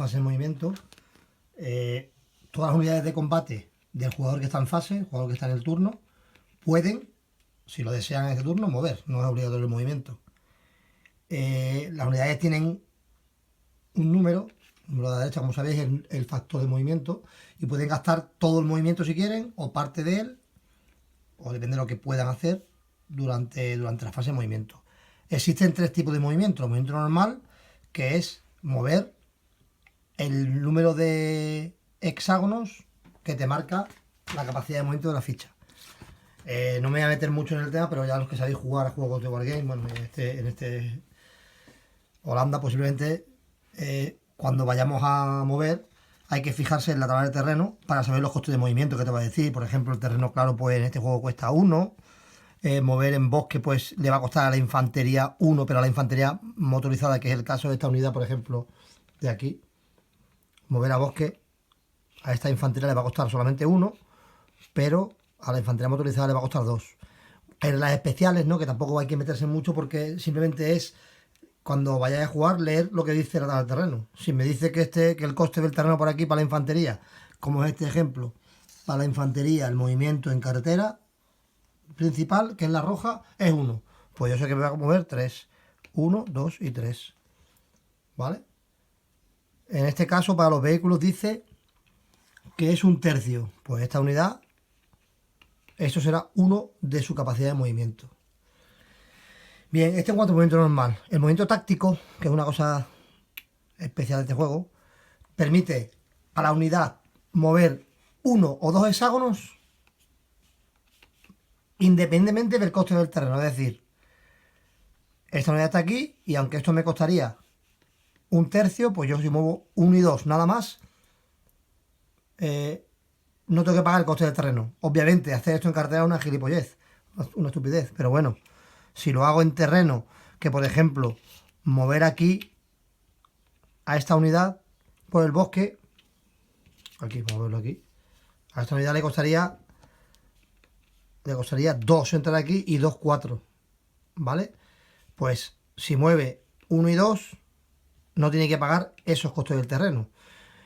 fase de movimiento, todas las unidades de combate del jugador que está en fase, el jugador que está en el turno, pueden, si lo desean en ese turno, mover, no es obligatorio el movimiento. Las unidades tienen un número de la derecha, como sabéis, es el factor de movimiento, y pueden gastar todo el movimiento si quieren, o parte de él, o depende de lo que puedan hacer durante la fase de movimiento. Existen tres tipos de movimiento. El movimiento normal, que es mover el número de hexágonos que te marca la capacidad de movimiento de la ficha. No me voy a meter mucho en el tema, pero ya los que sabéis jugar a juegos de Wargame, bueno, en este Holanda posiblemente, cuando vayamos a mover, hay que fijarse en la tabla de terreno para saber los costes de movimiento que te va a decir. Por ejemplo, el terreno claro, pues en este juego cuesta 1. Mover en bosque, pues le va a costar a la infantería 1, pero a la infantería motorizada, que es el caso de esta unidad, por ejemplo, de aquí, mover a bosque, a esta infantería le va a costar solamente 1, pero a la infantería motorizada le va a costar 2. En las especiales, ¿no? Que tampoco hay que meterse mucho, porque simplemente es, cuando vayáis a jugar, leer lo que dice la tabla de terreno. Si me dice que el coste del terreno por aquí para la infantería, como es este ejemplo, para la infantería el movimiento en carretera principal, que es la roja, es 1. Pues yo sé que me va a mover 3. 1, 2 y 3. ¿Vale? En este caso, para los vehículos dice que es 1/3. Pues esta unidad, eso será 1 de su capacidad de movimiento. Bien, este en cuanto al movimiento normal. El movimiento táctico, que es una cosa especial de este juego, permite a la unidad mover 1 o 2 hexágonos independientemente del coste del terreno. Es decir, esta unidad está aquí, y aunque esto me costaría 1/3, pues yo si muevo 1 y 2 nada más, no tengo que pagar el coste del terreno. Obviamente hacer esto en carretera es una gilipollez, una estupidez, pero bueno, si lo hago en terreno, que por ejemplo mover aquí a esta unidad por el bosque, aquí, moverlo aquí, a esta unidad le costaría 2 entrar aquí y 2, 4, ¿vale? Pues si mueve 1 y 2, no tiene que pagar esos costes del terreno.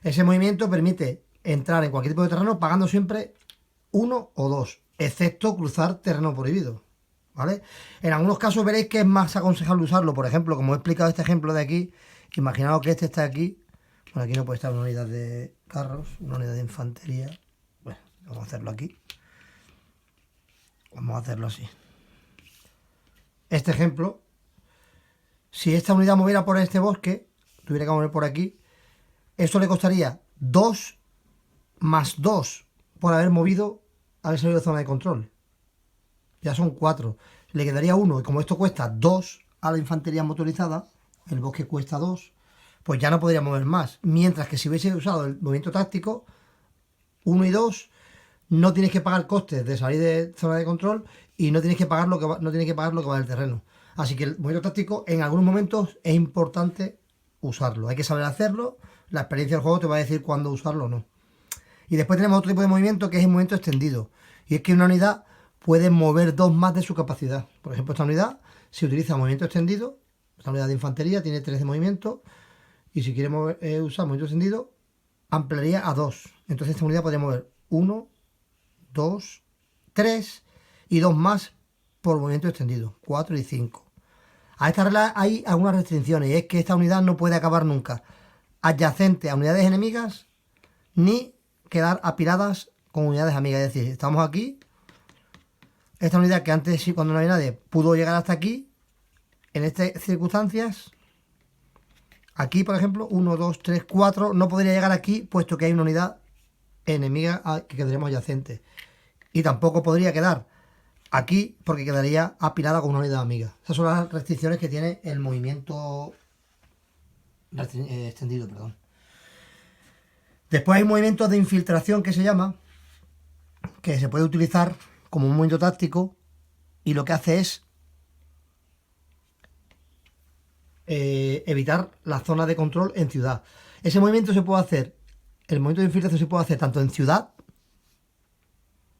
Ese movimiento permite entrar en cualquier tipo de terreno pagando siempre 1 o 2, excepto cruzar terreno prohibido, ¿vale? En algunos casos veréis que es más aconsejable usarlo. Por ejemplo, como he explicado este ejemplo de aquí, imaginaos que este está aquí. Bueno, aquí no puede estar una unidad de carros, una unidad de infantería. Bueno, vamos a hacerlo aquí. Vamos a hacerlo así. Este ejemplo, si esta unidad moviera por este bosque, tuviera que mover por aquí, esto le costaría 2 más 2 por haber salido de zona de control. Ya son 4. Le quedaría 1, y como esto cuesta 2 a la infantería motorizada, el bosque cuesta 2, pues ya no podría mover más. Mientras que si hubiese usado el movimiento táctico, 1 y 2, no tienes que pagar costes de salir de zona de control, y no tienes que pagar lo que va del terreno. Así que el movimiento táctico en algunos momentos es importante usarlo. Hay que saber hacerlo. La experiencia del juego te va a decir cuándo usarlo o no. Y después tenemos otro tipo de movimiento, que es el movimiento extendido. Y es que una unidad puede mover 2 más de su capacidad. Por ejemplo, esta unidad, si utiliza movimiento extendido, esta unidad de infantería tiene 3 de movimiento, y si quiere usar movimiento extendido, ampliaría a 2. Entonces esta unidad podría mover 1, 2, 3 y 2 más por movimiento extendido, 4 y 5. A esta regla hay algunas restricciones, y es que esta unidad no puede acabar nunca adyacente a unidades enemigas, ni quedar apiladas con unidades amigas. Es decir, estamos aquí, esta unidad que antes, sí, cuando no había nadie, pudo llegar hasta aquí. En estas circunstancias, aquí por ejemplo, 1, 2, 3, 4, no podría llegar aquí, puesto que hay una unidad enemiga que quedaríamos adyacente. Y tampoco podría quedar aquí, porque quedaría apilada con una unidad amiga. Esas son las restricciones que tiene el movimiento extendido, perdón. Después hay movimientos de infiltración, que se llama, que se puede utilizar como un movimiento táctico, y lo que hace es evitar la zona de control en ciudad. Ese movimiento se puede hacer, el movimiento de infiltración se puede hacer tanto en ciudad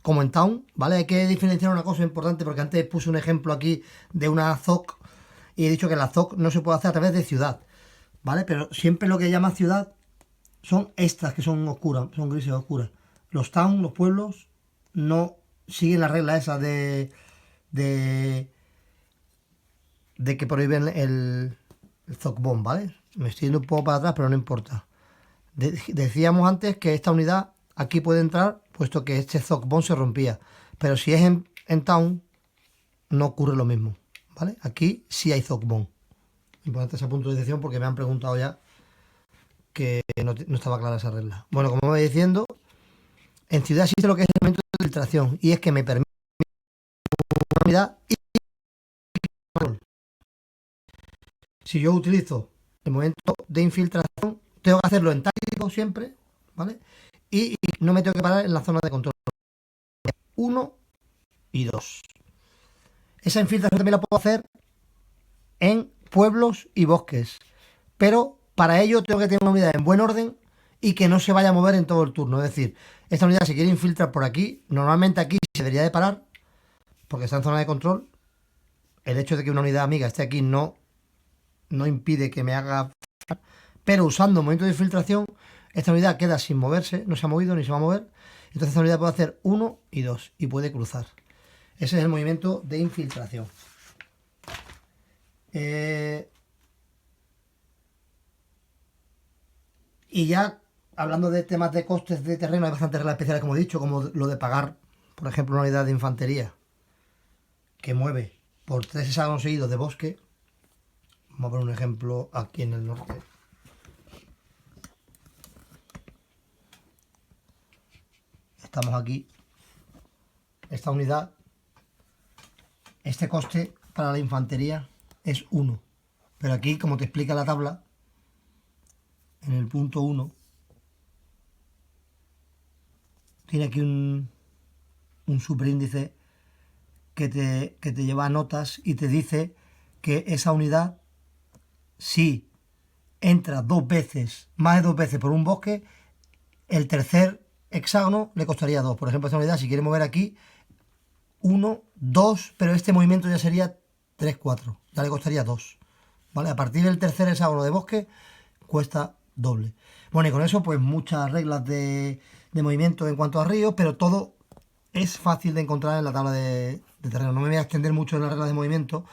como en town, ¿vale? Hay que diferenciar una cosa importante, porque antes puse un ejemplo aquí de una ZOC, y he dicho que la ZOC no se puede hacer a través de ciudad, ¿vale? Pero siempre lo que llama ciudad son estas que son oscuras, son grises oscuras. Los towns, los pueblos, no siguen la regla esa de, de que prohíben el Zogbón, ¿vale? Me estoy yendo un poco para atrás, pero no importa. Decíamos antes que esta unidad aquí puede entrar, puesto que este Zogbón se rompía. Pero si es en Town, no ocurre lo mismo, ¿vale? Aquí sí hay Zogbón. Importante ese punto de decisión porque me han preguntado ya que no estaba clara esa regla. Bueno, como me voy diciendo, en ciudad existe lo que es el momento de filtración y es que me permite una unidad y si yo utilizo el momento de infiltración, tengo que hacerlo en táctico siempre, ¿vale? Y no me tengo que parar en la zona de control. 1 y 2. Esa infiltración también la puedo hacer en pueblos y bosques, pero para ello tengo que tener una unidad en buen orden y que no se vaya a mover en todo el turno. Es decir, esta unidad se quiere infiltrar por aquí, normalmente aquí se debería de parar porque está en zona de control. El hecho de que una unidad amiga esté aquí no impide que me haga... Pero usando movimiento de infiltración, esta unidad queda sin moverse, no se ha movido ni se va a mover. Entonces esta unidad puede hacer 1 y 2 y puede cruzar. Ese es el movimiento de infiltración. Y ya hablando de temas de costes de terreno, hay bastantes reglas especiales, como he dicho, como lo de pagar, por ejemplo, una unidad de infantería que mueve por 3 hexágonos seguidos de bosque. Vamos a poner un ejemplo aquí en el norte. Estamos aquí. Esta unidad, este coste para la infantería es 1. Pero aquí, como te explica la tabla, en el punto 1, tiene aquí un superíndice que te lleva a notas y te dice que esa unidad, si entra 2 veces, más de 2 veces por un bosque, el tercer hexágono le costaría 2. Por ejemplo, esta unidad, si quiere mover aquí, 1, 2, pero este movimiento ya sería 3, 4. Ya le costaría 2. ¿Vale? A partir del tercer hexágono de bosque, cuesta doble. Bueno, y con eso, pues muchas reglas de movimiento en cuanto a ríos, pero todo es fácil de encontrar en la tabla de terreno. No me voy a extender mucho en las reglas de movimiento,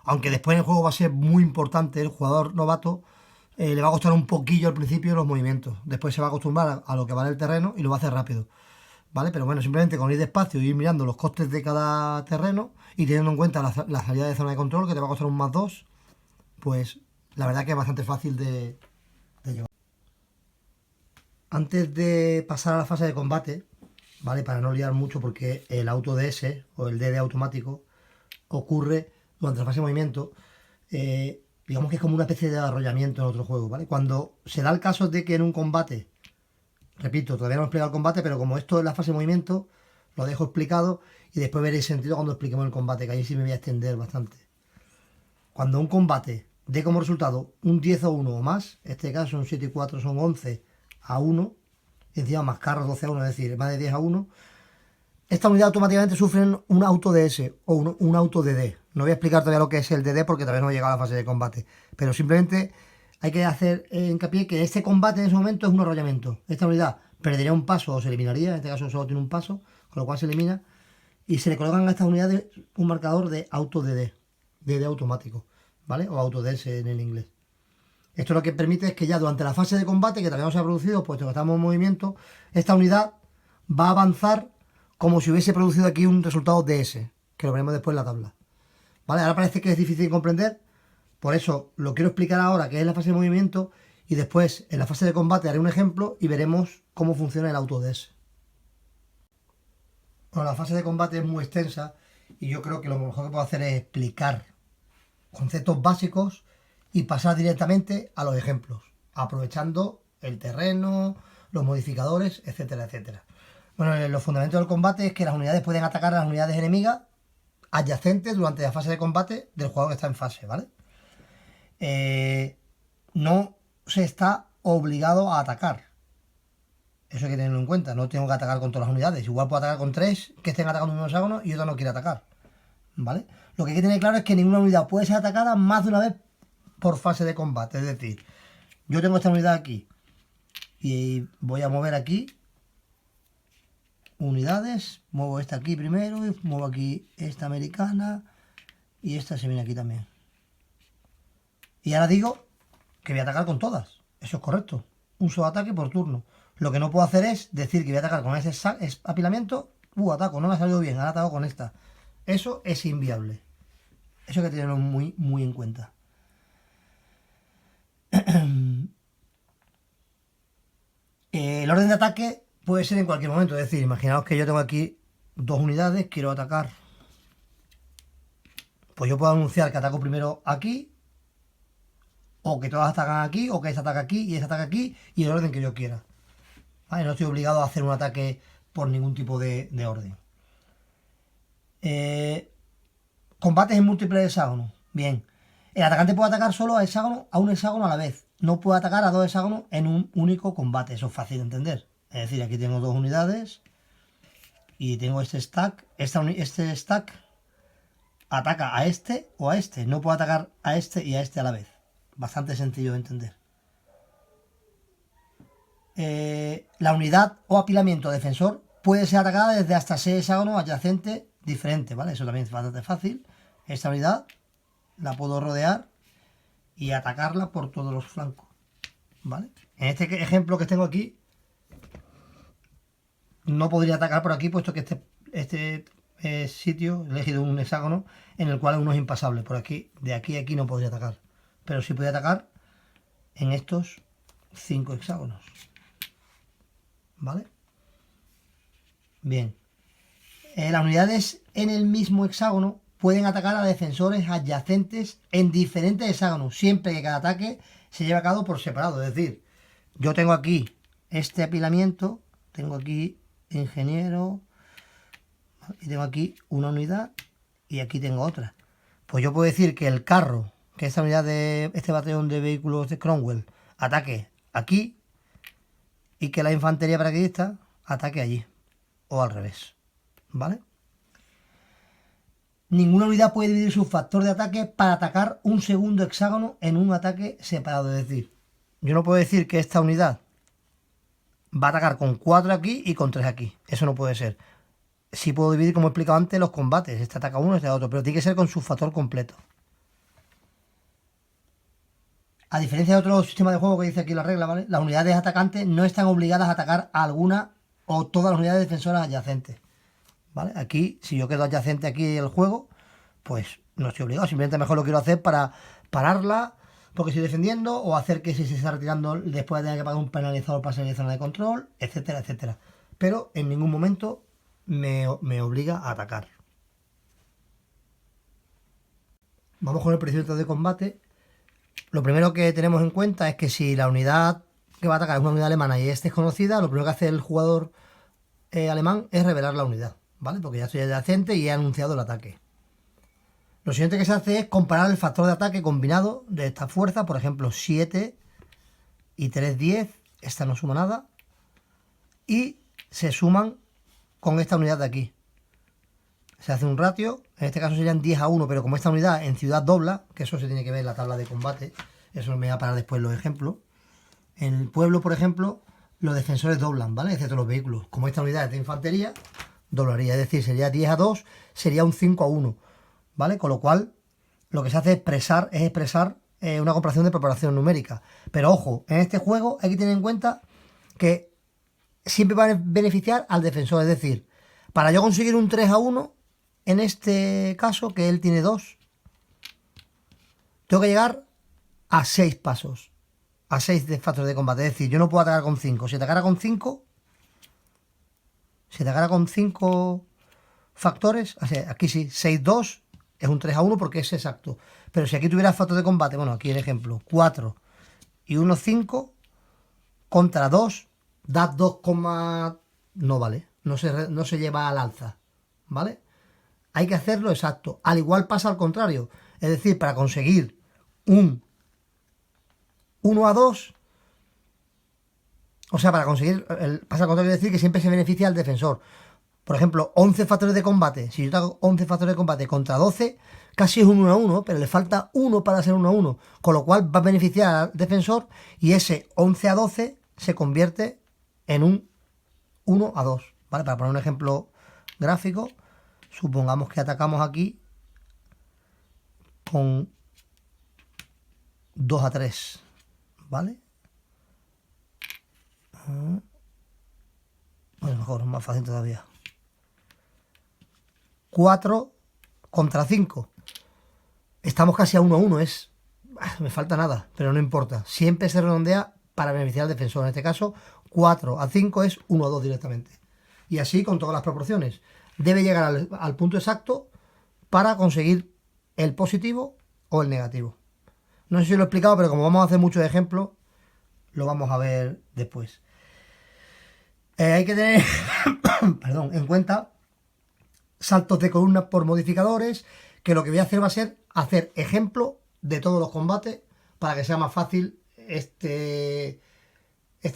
aunque después en el juego va a ser muy importante. El jugador novato le va a costar un poquillo al principio los movimientos. Después se va a acostumbrar a lo que vale el terreno y lo va a hacer rápido. ¿Vale? Pero bueno, simplemente con ir despacio y ir mirando los costes de cada terreno y teniendo en cuenta la salida de zona de control, que te va a costar un +2, pues la verdad que es bastante fácil de llevar. Antes de pasar a la fase de combate, ¿vale? Para no liar mucho, porque el auto DS o el DD automático ocurre durante la fase de movimiento. Digamos que es como una especie de arrollamiento en otro juego, ¿vale? Cuando se da el caso de que en un combate, repito, todavía no he explicado el combate, pero como esto es la fase de movimiento, lo dejo explicado y después veréis sentido cuando expliquemos el combate, que ahí sí me voy a extender bastante. Cuando un combate dé como resultado un 10 a 1 o más, en este caso un 7 y 4 son 11 a 1, y encima más carros 12 a 1, es decir, más de 10 a 1, esta unidad automáticamente sufre un auto DS o un auto DD. No voy a explicar todavía lo que es el DD porque todavía no he llegado a la fase de combate, pero simplemente hay que hacer hincapié que este combate en ese momento es un arrollamiento. Esta unidad perdería un paso o se eliminaría, en este caso solo tiene un paso, con lo cual se elimina, y se le colocan a estas unidades un marcador de auto DD, DD automático, ¿vale? O auto DS en el inglés. Esto lo que permite es que ya durante la fase de combate, que todavía no se ha producido, puesto que estamos en movimiento, esta unidad va a avanzar como si hubiese producido aquí un resultado DS, que lo veremos después en la tabla. ¿Vale? Ahora parece que es difícil de comprender, por eso lo quiero explicar ahora, que es la fase de movimiento, y después en la fase de combate haré un ejemplo y veremos cómo funciona el auto DS. Bueno, la fase de combate es muy extensa y yo creo que lo mejor que puedo hacer es explicar conceptos básicos y pasar directamente a los ejemplos, aprovechando el terreno, los modificadores, etcétera, etcétera. Bueno, los fundamentos del combate es que las unidades pueden atacar a las unidades enemigas adyacentes durante la fase de combate del jugador que está en fase, ¿vale? No se está obligado a atacar. Eso hay que tenerlo en cuenta. No tengo que atacar con todas las unidades. Igual puedo atacar con 3 que estén atacando un mismo hexágono y otra no quiere atacar, ¿vale? Lo que hay que tener claro es que ninguna unidad puede ser atacada más de una vez por fase de combate. Es decir, yo tengo esta unidad aquí y voy a mover aquí unidades, muevo esta aquí primero, y muevo aquí esta americana y esta se viene aquí también. Y ahora digo que voy a atacar con todas, eso es correcto, un solo ataque por turno. Lo que no puedo hacer es decir que voy a atacar con ese apilamiento, ataco, no me ha salido bien, ahora ataco con esta. Eso es inviable, eso hay que tenerlo muy, muy en cuenta. El orden de ataque puede ser en cualquier momento, es decir, imaginaos que yo tengo aquí 2 unidades, quiero atacar, pues yo puedo anunciar que ataco primero aquí, o que todas atacan aquí, o que esta ataca aquí y esta ataca aquí, y el orden que yo quiera. ¿Vale? No estoy obligado a hacer un ataque por ningún tipo de orden. Combates en múltiples hexágonos. Bien. El atacante puede atacar solo a un hexágono a la vez. No puede atacar a 2 hexágonos en un único combate. Eso es fácil de entender. Es decir, aquí tengo 2 unidades y tengo este stack. Este stack ataca a este o a este. No puede atacar a este y a este a la vez. Bastante sencillo de entender. La unidad o apilamiento defensor puede ser atacada desde hasta 6 hexágonos adyacentes diferentes, ¿vale? Eso también es bastante fácil. Esta unidad la puedo rodear y atacarla por todos los flancos, ¿vale? En este ejemplo que tengo aquí, no podría atacar por aquí, puesto que este sitio he elegido un hexágono en el cual uno es impasable. Por aquí, de aquí a aquí no podría atacar, pero sí podría atacar en estos 5 hexágonos, ¿vale? Bien. Las unidades en el mismo hexágono pueden atacar a defensores adyacentes en diferentes hexágonos, siempre que cada ataque se lleve a cabo por separado. Es decir, yo tengo aquí este apilamiento, tengo aquí ingeniero, y tengo aquí una unidad y aquí tengo otra. Pues yo puedo decir que el carro, que esta unidad de este batallón de vehículos de Cromwell, ataque aquí y que la infantería paracaidista ataque allí, o al revés, ¿vale? Ninguna unidad puede dividir su factor de ataque para atacar un segundo hexágono en un ataque separado. Es decir, yo no puedo decir que esta unidad va a atacar con 4 aquí y con 3 aquí. Eso no puede ser. Sí puedo dividir, como he explicado antes, los combates. Este ataca uno, este otro, pero tiene que ser con su factor completo. A diferencia de otro sistema de juego que dice aquí la regla, ¿vale? Las unidades atacantes no están obligadas a atacar a alguna o todas las unidades defensoras adyacentes, ¿vale? Aquí, si yo quedo adyacente aquí en el juego, pues no estoy obligado. Simplemente mejor lo quiero hacer para pararla porque estoy defendiendo, o hacer que si se está retirando después de tener que pagar un penalizador para salir de zona de control, etcétera, etcétera. Pero en ningún momento me obliga a atacar. Vamos con el procedimiento de combate. Lo primero que tenemos en cuenta es que si la unidad que va a atacar es una unidad alemana y es desconocida, lo primero que hace el jugador alemán es revelar la unidad, ¿vale? Porque ya estoy adyacente y he anunciado el ataque. Lo siguiente que se hace es comparar el factor de ataque combinado de esta fuerza, por ejemplo 7 y 3, 10, esta no suma nada, y se suman con esta unidad de aquí. Se hace un ratio, en este caso serían 10-1, pero como esta unidad en ciudad dobla, que eso se tiene que ver en la tabla de combate, eso me va a parar después los ejemplos. En el pueblo, por ejemplo, los defensores doblan, ¿vale? Excepto los vehículos. Como esta unidad es de infantería, doblaría, es decir, sería 10-2, sería un 5-1, ¿vale? Con lo cual, lo que se hace es expresar una comparación de preparación numérica. Pero ojo, en este juego hay que tener en cuenta que siempre va a beneficiar al defensor, es decir, para yo conseguir un 3-1, en este caso, que él tiene 2, tengo que llegar a 6 pasos, a 6 factores de combate. Es decir, yo no puedo atacar con 5. Si atacara con 5 factores, o sea, aquí sí, 6-2 es un 3-1 porque es exacto. Pero si aquí tuviera factor de combate, bueno, aquí el ejemplo, 4 y 1, 5 contra 2, da 2, no vale, no se lleva al alza, ¿vale? Hay que hacerlo exacto. Al igual pasa al contrario. Es decir, para conseguir un 1-2, o sea, para conseguir, pasa al contrario, es decir, que siempre se beneficia al defensor. Por ejemplo, 11 factores de combate. Si yo tengo 11 factores de combate contra 12, casi es un 1-1, pero le falta 1 para ser 1-1. Con lo cual va a beneficiar al defensor y ese 11-12 se convierte en un 1 a 2, ¿vale? Para poner un ejemplo gráfico, supongamos que atacamos aquí con 2 a 3, ¿vale? Bueno, mejor, más fácil todavía. 4 contra 5. Estamos casi a 1 a 1, me falta nada, pero no importa. Siempre se redondea para beneficiar al defensor. En este caso, 4 a 5 es 1 a 2 directamente. Y así con todas las proporciones. Debe llegar al punto exacto para conseguir el positivo o el negativo. No sé si lo he explicado, pero como vamos a hacer muchos ejemplos, lo vamos a ver después. Hay que tener perdón, en cuenta saltos de columnas por modificadores, que lo que voy a hacer va a ser hacer ejemplo de todos los combates para que sea más fácil este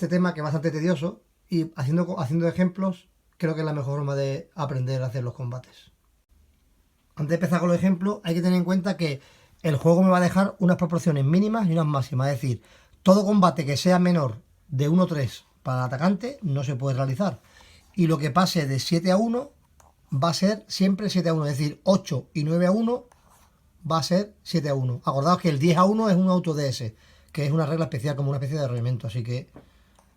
tema, que es bastante tedioso, y haciendo ejemplos creo que es la mejor forma de aprender a hacer los combates. Antes de empezar con los ejemplos, hay que tener en cuenta que el juego me va a dejar unas proporciones mínimas y unas máximas. Es decir, todo combate que sea menor de 1 a 3 para el atacante no se puede realizar. Y lo que pase de 7 a 1 va a ser siempre 7 a 1. Es decir, 8 y 9 a 1 va a ser 7 a 1. Acordaos que el 10 a 1 es un auto DS, que es una regla especial, como una especie de reglamento. Así que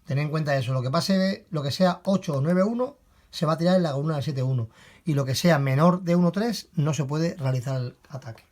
tened en cuenta eso. Lo que pase, lo que sea 8 o 9 a 1, se va a tirar en la columna del 7 a 1. Y lo que sea menor de 1 a 3 no se puede realizar el ataque.